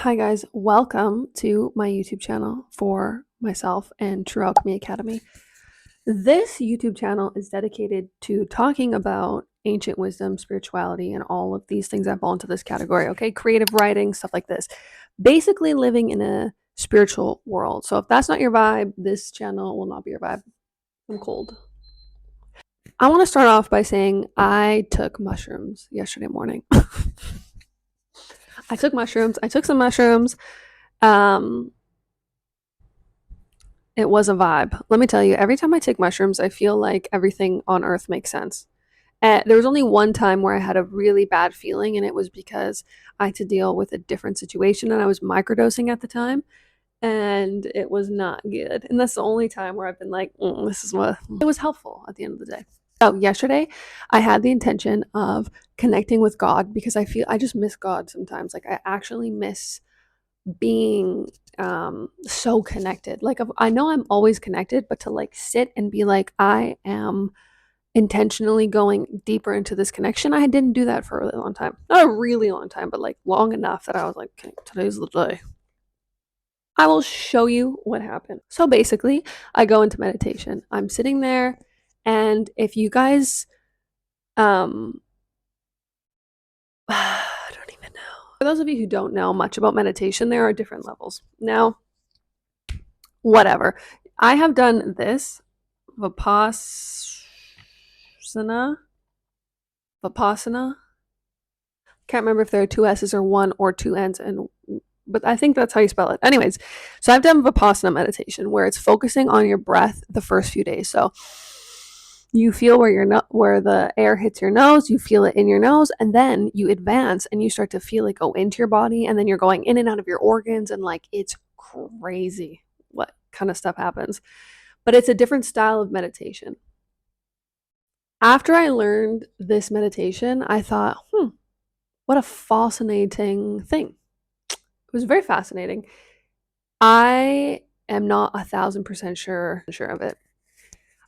Hi guys, welcome to my YouTube channel for myself and True Alchemy Academy. This YouTube channel is dedicated to talking about ancient wisdom, spirituality, and all of these things that fall into this category, okay? Creative writing, stuff like this. Basically living in a spiritual world. So if that's not your vibe, this channel will not be your vibe. I'm cold. I want to start off by saying I took mushrooms yesterday morning. I took some mushrooms. Um, It was a vibe. Let me tell you, every time I take mushrooms, I feel like everything on earth makes sense. There was only one time where I had a really bad feeling, and it was because I had to deal with a different situation, and I was microdosing at the time, and it was not good. And that's the only time where I've been like, this is what it was helpful at the end of the day. So, yesterday, I had the intention of connecting with God because I just miss God sometimes. Like, I actually miss being so connected. Like I know I'm always connected, but to like sit and be like I am intentionally going deeper into this connection, I didn't do that for a really long time. Not a really long time, but like long enough that I was like, okay, today's the day. I will show you what happened. So basically, I go into meditation. I'm sitting there, and if you guys I don't even know. For those of you who don't know much about meditation, there are different levels. Now, whatever. I have done this Vipassana. Vipassana. Can't remember if there are two S's or one or two N's, but I think that's how you spell it. Anyways, so I've done Vipassana meditation where it's focusing on your breath the first few days. So you feel where the air hits your nose, you feel it in your nose, and then you advance and you start to feel it go into your body, and then you're going in and out of your organs, and like it's crazy what kind of stuff happens. But it's a different style of meditation. After I learned this meditation, I thought, what a fascinating thing. It was very fascinating. I am not 1,000% sure of it.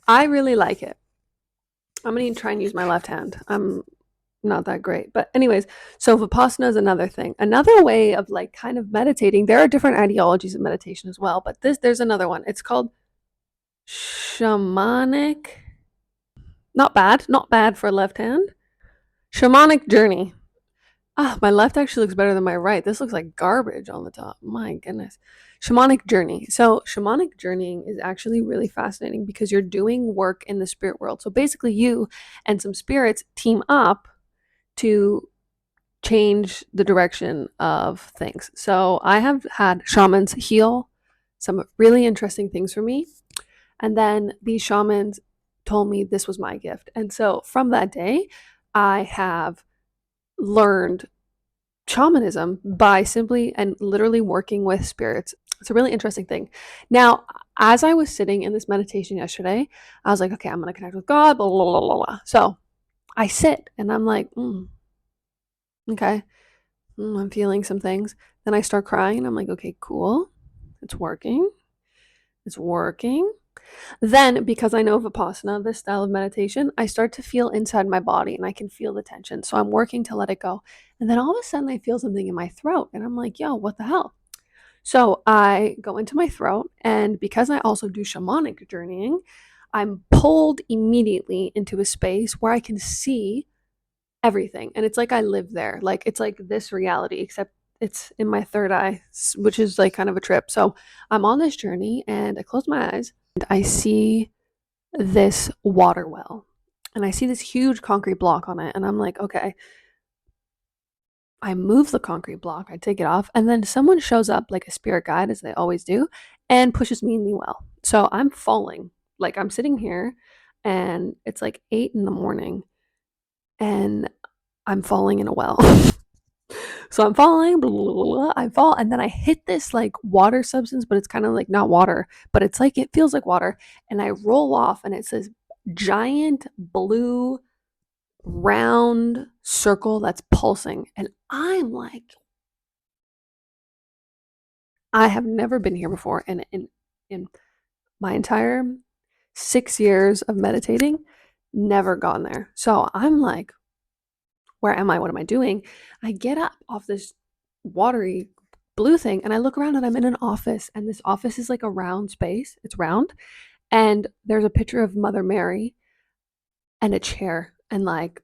I really like it. I'm going to try and use my left hand. I'm not that great. But anyways, so Vipassana is another thing. Another way of like kind of meditating. There are different ideologies of meditation as well, but there's another one. It's called shamanic. Not bad for a left hand. Shamanic journey. My left actually looks better than my right. This looks like garbage on the top. My goodness. Shamanic journey. So, shamanic journeying is actually really fascinating because you're doing work in the spirit world. So, basically, you and some spirits team up to change the direction of things. So, I have had shamans heal some really interesting things for me. And then these shamans told me this was my gift. And so, from that day, I have learned shamanism by simply and literally working with spirits. It's a really interesting thing. Now, as I was sitting in this meditation yesterday, I was like, okay, I'm going to connect with God, blah, blah, blah, blah, blah. So I sit and I'm like, okay, I'm feeling some things. Then I start crying. I'm like, okay, cool. It's working. It's working. Then, because I know Vipassana, this style of meditation, I start to feel inside my body and I can feel the tension. So I'm working to let it go. And then all of a sudden, I feel something in my throat. And I'm like, yo, what the hell? So I go into my throat. And because I also do shamanic journeying, I'm pulled immediately into a space where I can see everything. And it's like I live there. Like it's like this reality, except it's in my third eye, which is like kind of a trip. So I'm on this journey and I close my eyes and I see this water well. And I see this huge concrete block on it. And I'm like, okay. I move the concrete block, I take it off, and then someone shows up like a spirit guide, as they always do, and pushes me in the well. So I'm falling. Like I'm sitting here and it's like 8 in the morning and I'm falling in a well. So I'm falling, blah, blah, blah, blah, I fall, and then I hit this like water substance, but it's kind of like not water, but it's like it feels like water. And I roll off, and it says giant blue round circle that's pulsing. And I'm like, I have never been here before. And in my entire 6 years of meditating, never gone there. So I'm like, where am I? What am I doing? I get up off this watery blue thing, and I look around and I'm in an office, and this office is like a round space. It's round, and there's a picture of Mother Mary and a chair and like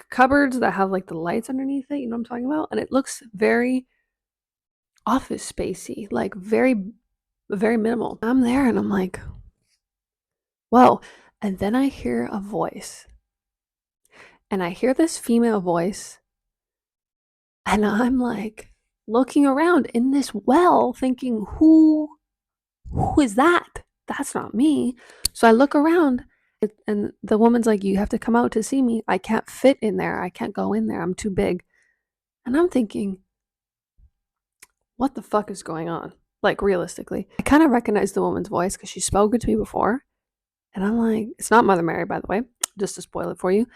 cupboards that have like the lights underneath it. You know what I'm talking about? And it looks very office spacey, like very minimal. I'm there and I'm like, whoa. And then I hear a voice, and I hear this female voice, and I'm like looking around in this well thinking, who is that? That's not me. So I look around, and the woman's like, you have to come out to see me. I can't fit in there. I can't go in there. I'm too big. And I'm thinking, what the fuck is going on? Like, realistically, I kind of recognize the woman's voice because she's spoken to me before. And I'm like, it's not Mother Mary, by the way, just to spoil it for you.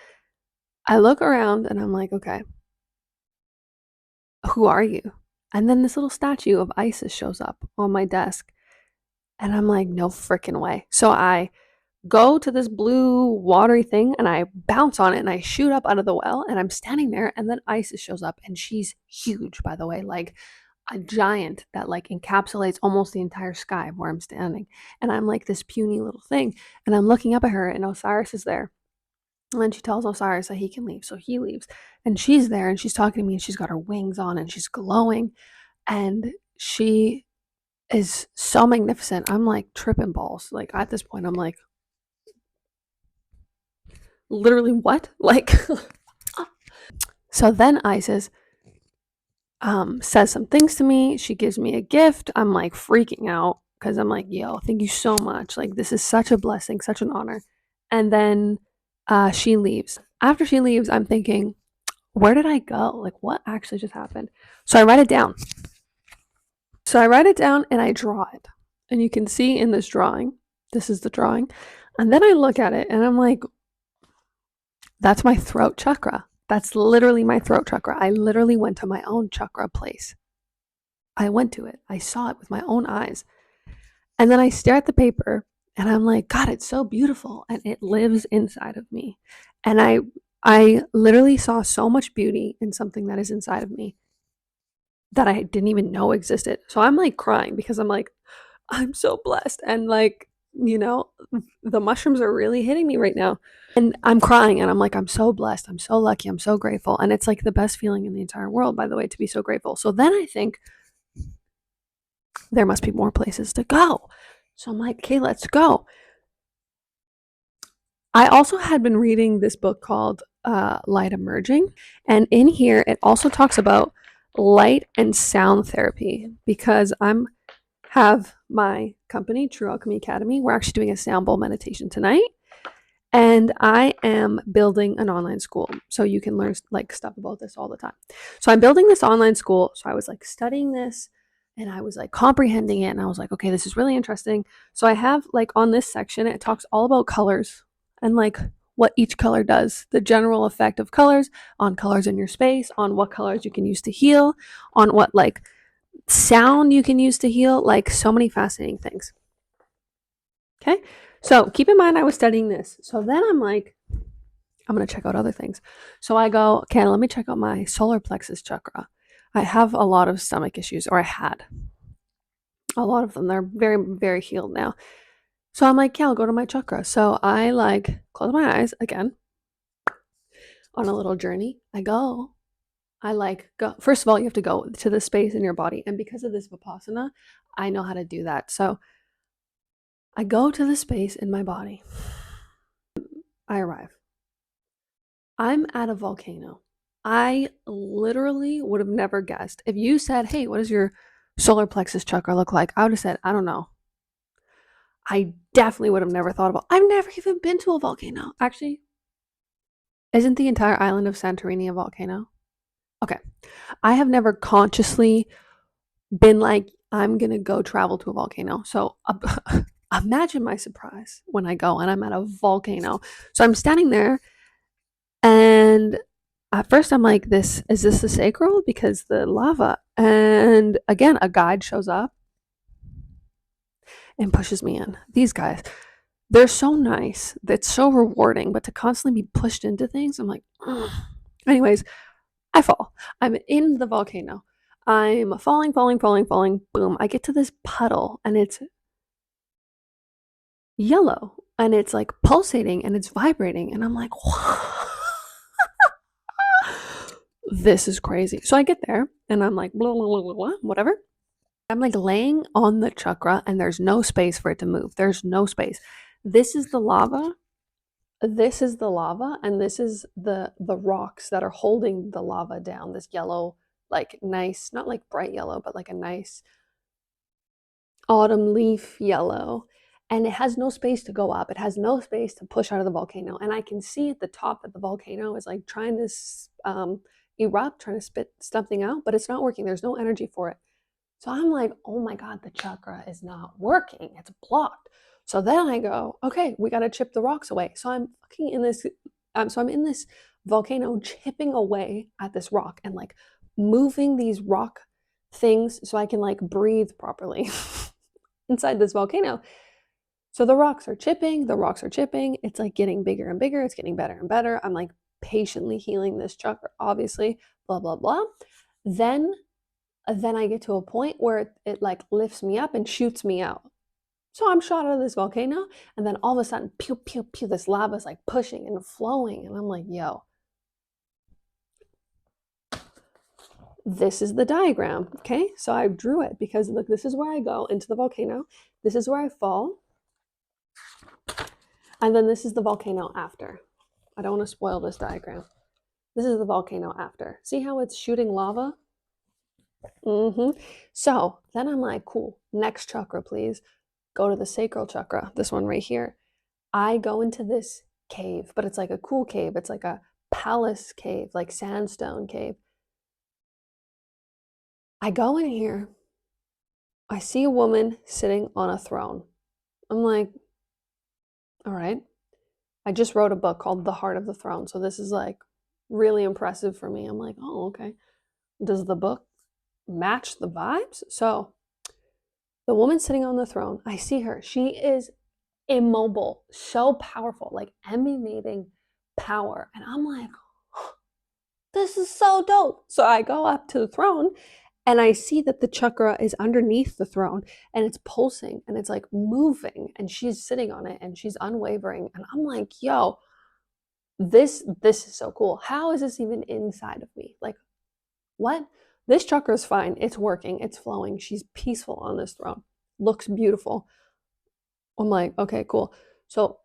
I look around and I'm like, okay, who are you? And then this little statue of Isis shows up on my desk. And I'm like, no freaking way. So I go to this blue watery thing and I bounce on it and I shoot up out of the well, and I'm standing there, and then Isis shows up, and she's huge, by the way, like a giant that like encapsulates almost the entire sky of where I'm standing. And I'm like this puny little thing, and I'm looking up at her, and Osiris is there. And then she tells Osiris that he can leave. So he leaves. And she's there and she's talking to me, and she's got her wings on and she's glowing. And she is so magnificent. I'm like tripping balls. Like at this point, I'm like, literally what? Like, so then Isis says some things to me. She gives me a gift. I'm like freaking out because I'm like, yo, thank you so much. Like, this is such a blessing, such an honor. And then she leaves. After she leaves, I'm thinking, where did I go? Like, what actually just happened? So I write it down. And I draw it. And you can see in this drawing, this is the drawing. And then I look at it and I'm like, that's my throat chakra. That's literally my throat chakra. I literally went to my own chakra place. I went to it. I saw it with my own eyes. And then I stare at the paper and I'm like, God, it's so beautiful. And it lives inside of me. And I literally saw so much beauty in something that is inside of me that I didn't even know existed. So I'm like crying because I'm like, I'm so blessed. And like, you know, the mushrooms are really hitting me right now. And I'm crying and I'm like, I'm so blessed. I'm so lucky. I'm so grateful. And it's like the best feeling in the entire world, by the way, to be so grateful. So then I think there must be more places to go. So I'm like, okay, let's go. I also had been reading this book called Light Emerging. And in here, it also talks about light and sound therapy because have my company, True Alchemy Academy. We're actually doing a sound bowl meditation tonight. And I am building an online school. So you can learn like stuff about this all the time. So I'm building this online school. So I was like studying this and I was like comprehending it. And I was like, okay, this is really interesting. So I have like on this section, it talks all about colors and like what each color does, the general effect of colors on colors in your space, on what colors you can use to heal, on what like sound you can use to heal, like so many fascinating things. Okay. So keep in mind, I was studying this. So then I'm like, I'm going to check out other things. So I go, okay, let me check out my solar plexus chakra. I have a lot of stomach issues, or I had a lot of them. They're very, very healed now. So I'm like, yeah, I'll go to my chakra. So I like close my eyes again on a little journey. I like go. First of all, you have to go to the space in your body. And because of this Vipassana, I know how to do that. So I go to the space in my body. I arrive. I'm at a volcano. I literally would have never guessed. If you said, hey, what does your solar plexus chakra look like? I would have said, I don't know. I definitely would have never thought about. I've never even been to a volcano. Actually, isn't the entire island of Santorini a volcano? Okay. I have never consciously been like, I'm going to go travel to a volcano. So imagine my surprise when I go and I'm at a volcano. So I'm standing there, and at first I'm like, is this the sacral? Because the lava. And again, a guide shows up and pushes me in. These guys, they're so nice. That's so rewarding. But to constantly be pushed into things, I'm like, ugh. Anyways, I fall. I'm in the volcano. I'm falling, falling, falling, falling. Boom. I get to this puddle and it's yellow and it's like pulsating and it's vibrating. And I'm like, this is crazy. So I get there and I'm like, blah, blah, blah, blah, blah, whatever. I'm like laying on the chakra and there's no space for it to move. There's no space. This is the lava. This is the lava and this is the rocks that are holding the lava down. This yellow, like nice, not like bright yellow, but like a nice autumn leaf yellow. And it has no space to go up. It has no space to push out of the volcano. And I can see at the top that the volcano is like trying to erupt, trying to spit something out, but it's not working. There's no energy for it. So I'm like, oh my God, the chakra is not working. It's blocked. So then I go, okay, we got to chip the rocks away. So I'm fucking in this, so I'm in this volcano chipping away at this rock and like moving these rock things so I can like breathe properly inside this volcano. So the rocks are chipping, It's like getting bigger and bigger. It's getting better and better. I'm like patiently healing this chakra, obviously, blah, blah, blah. Then I get to a point where it like lifts me up and shoots me out. So I'm shot out of this volcano, and then all of a sudden, pew, pew, pew, this lava is like pushing and flowing. And I'm like, yo, this is the diagram. Okay. So I drew it because look, this is where I go into the volcano. This is where I fall. And then this is the volcano after. I don't want to spoil this diagram. This is the volcano after. See how it's shooting lava? So then I'm like, cool, next chakra, please. Go to the sacral chakra, this one right here. I go into this cave, but it's like a cool cave. It's like a palace cave, like sandstone cave. I go in here. I see a woman sitting on a throne. I'm like, all right. I just wrote a book called The Heart of the Throne. So this is like really impressive for me. I'm like, oh, okay. Does the book match the vibes? So the woman sitting on the throne, I see her. She is immobile, so powerful, like emanating power. And I'm like, this is so dope. So I go up to the throne and I see that the chakra is underneath the throne and it's pulsing and it's like moving and she's sitting on it and she's unwavering. And I'm like, yo, this is so cool. How is this even inside of me? Like, what? This chakra is fine. It's working. It's flowing. She's peaceful on this throne. Looks beautiful. I'm like, okay, cool. So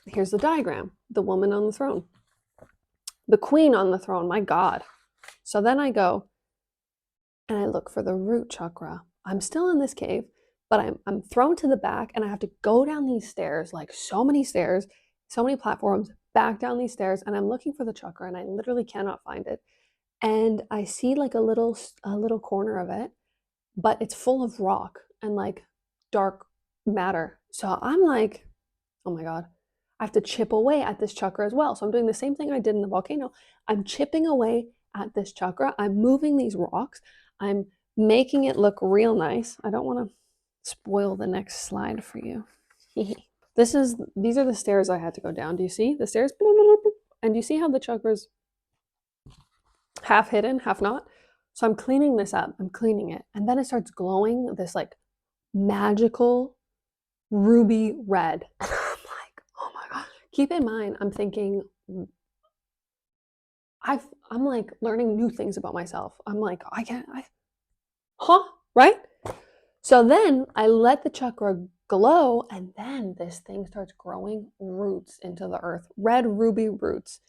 here's the diagram. The woman on the throne. The queen on the throne. My God. So then I go and I look for the root chakra. I'm still in this cave, but I'm thrown to the back and I have to go down these stairs, like so many stairs, so many platforms, back down these stairs, and I'm looking for the chakra and I literally cannot find it. And I see like a little corner of it, but it's full of rock and like dark matter. So I'm like, oh my God, I have to chip away at this chakra as well. So I'm doing the same thing I did in the volcano. I'm chipping away at this chakra. I'm moving these rocks. I'm making it look real nice. I don't want to spoil the next slide for you. These are the stairs I had to go down. Do you see the stairs? And do you see how the chakra's half hidden, half not? So I'm cleaning this up. I'm cleaning it. And then it starts glowing this like magical ruby red. And I'm like, oh my God. Keep in mind, I'm thinking, I'm like learning new things about myself. I'm like, right? So then I let the chakra glow, and then this thing starts growing roots into the earth, red ruby roots.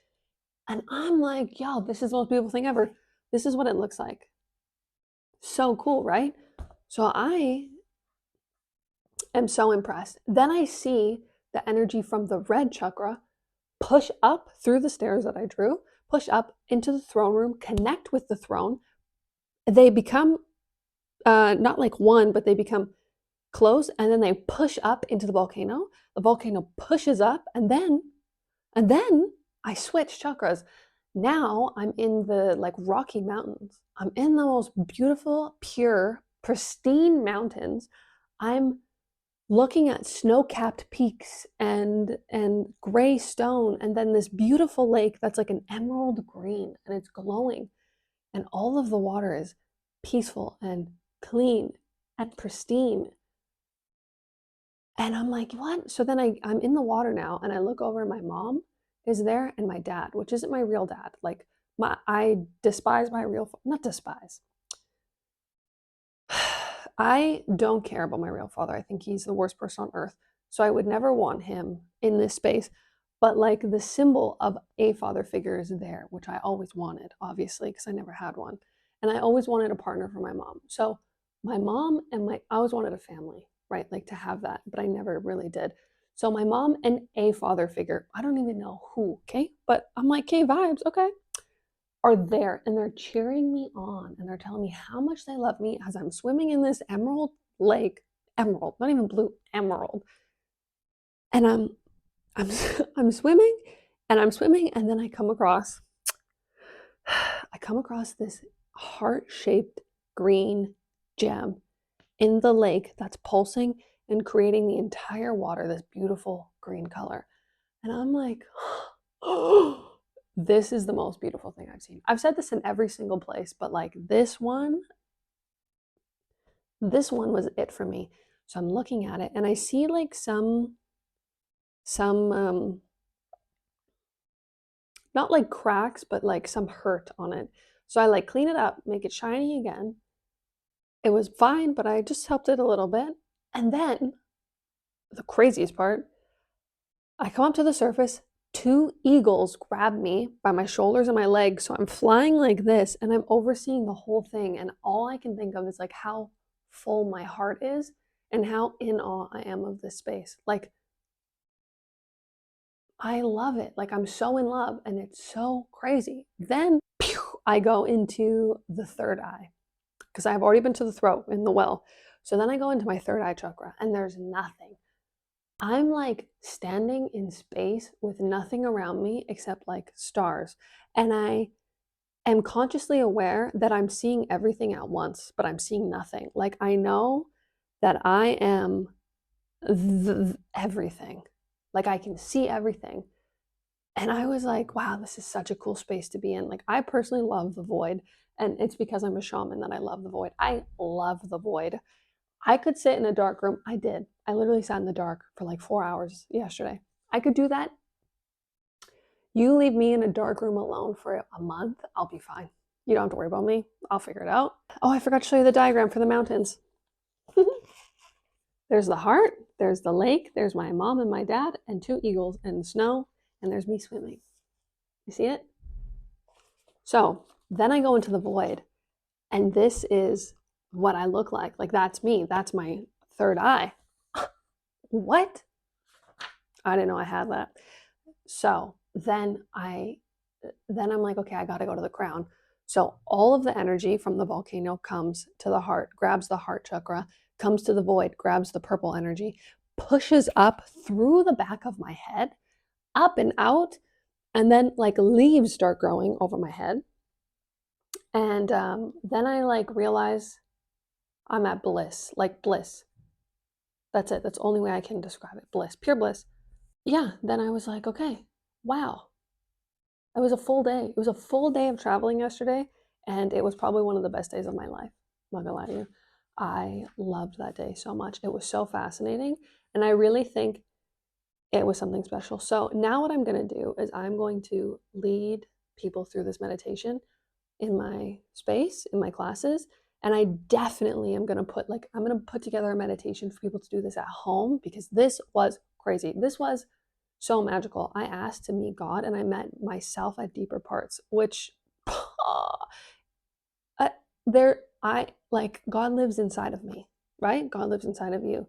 And I'm like, yo, this is the most beautiful thing ever. This is what it looks like. So cool, right? So I am so impressed. Then I see the energy from the red chakra push up through the stairs that I drew, push up into the throne room, connect with the throne. They become not like one, but they become close, and then they push up into the volcano. The volcano pushes up, and then I switch chakras. Now I'm in the like Rocky Mountains. I'm in the most beautiful, pure, pristine mountains. I'm looking at snow-capped peaks and gray stone, and then this beautiful lake that's like an emerald green and it's glowing, and all of the water is peaceful and clean and pristine. And I'm like, what? So then I'm in the water now, and I look over, and my mom is there, and my dad, which isn't my real dad. Like, I despise my real, not despise. I don't care about my real father. I think he's the worst person on earth. So I would never want him in this space. But like the symbol of a father figure is there, which I always wanted, obviously, because I never had one. And I always wanted a partner for my mom. So my mom and I always wanted a family, right? Like to have that, but I never really did. So my mom and a father figure, I don't even know who, okay? But I'm like, okay, vibes, okay, are there, and they're cheering me on, and they're telling me how much they love me as I'm swimming in this emerald lake, emerald, not even blue, emerald. And I'm I'm swimming, and I'm swimming, and then I come across this heart-shaped green gem in the lake that's pulsing and creating the entire water this beautiful green color. And I'm like, oh, this is the most beautiful thing I've seen. I've said this in every single place, but like this one was it for me. So I'm looking at it, and I see like some not like cracks, but like some hurt on it. So I like clean it up, make it shiny again. It was fine, but I just helped it a little bit. And then the craziest part, I come up to the surface, two eagles grab me by my shoulders and my legs. So I'm flying like this, and I'm overseeing the whole thing. And all I can think of is like how full my heart is and how in awe I am of this space. Like, I love it. Like, I'm so in love, and it's so crazy. Then I go into the third eye because I've already been to the throat in the well. So then I go into my third eye chakra, and there's nothing. I'm like standing in space with nothing around me except like stars. And I am consciously aware that I'm seeing everything at once, but I'm seeing nothing. Like, I know that I am everything. Like, I can see everything. And I was like, wow, this is such a cool space to be in. Like, I personally love the void. And it's because I'm a shaman that I love the void. I love the void. I could sit in a dark room. I did. I literally sat in the dark for like 4 hours yesterday. I could do that. You leave me in a dark room alone for a month, I'll be fine. You don't have to worry about me. I'll figure it out. Oh, I forgot to show you the diagram for the mountains. There's the heart, there's the lake, there's my mom and my dad, and two eagles in the snow, and there's me swimming. You see it? So then I go into the void, and this is what I look like. Like, that's me. That's my third eye. What? I didn't know I had that. So then I'm like, okay, I got to go to the crown. So all of the energy from the volcano comes to the heart, grabs the heart chakra, comes to the void, grabs the purple energy, pushes up through the back of my head, up and out, and then like leaves start growing over my head. And then I like realize I'm at bliss, like bliss. That's it. That's the only way I can describe it. Bliss, pure bliss. Yeah. Then I was like, okay, wow. It was a full day. It was a full day of traveling yesterday, and it was probably one of the best days of my life. I'm not gonna lie to you. I loved that day so much. It was so fascinating, and I really think it was something special. So now what I'm gonna do is I'm going to lead people through this meditation in my space, in my classes, and I definitely am gonna I'm gonna put together a meditation for people to do this at home because this was crazy. This was so magical. I asked to meet God, and I met myself at deeper parts, which I like, God lives inside of me, right? God lives inside of you.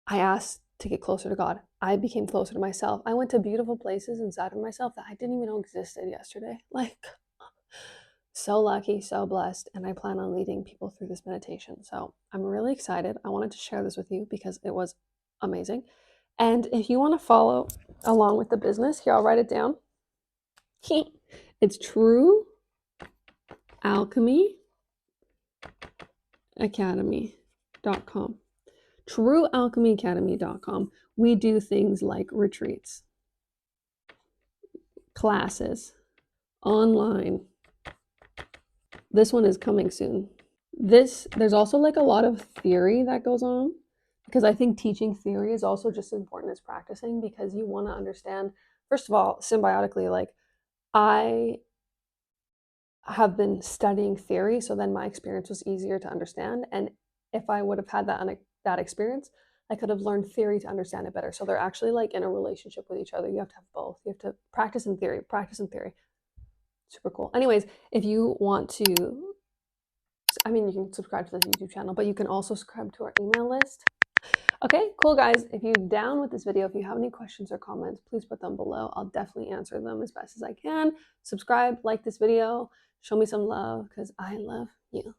I asked to get closer to God. I became closer to myself. I went to beautiful places inside of myself that I didn't even know existed yesterday. Like, so lucky, so blessed, and I plan on leading people through this meditation. So I'm really excited. I wanted to share this with you because it was amazing. And if you want to follow along with the business, here, I'll write it down. It's True Alchemy Academy.com. TrueAlchemyAcademy.com. We do things like retreats, classes, online, This one is coming soon. There's also like a lot of theory that goes on, because I think teaching theory is also just as important as practicing, because you want to understand, first of all, symbiotically, like I have been studying theory, so then my experience was easier to understand. And if I would have had that experience, I could have learned theory to understand it better. So they're actually like in a relationship with each other. You have to have both. You have to practice in theory, practice in theory. Super cool. Anyways, if you want to, I mean, you can subscribe to this YouTube channel, but you can also subscribe to our email list. Okay, cool guys. If you're down with this video, if you have any questions or comments, please put them below. I'll definitely answer them as best as I can. Subscribe, like this video, show me some love, because I love you.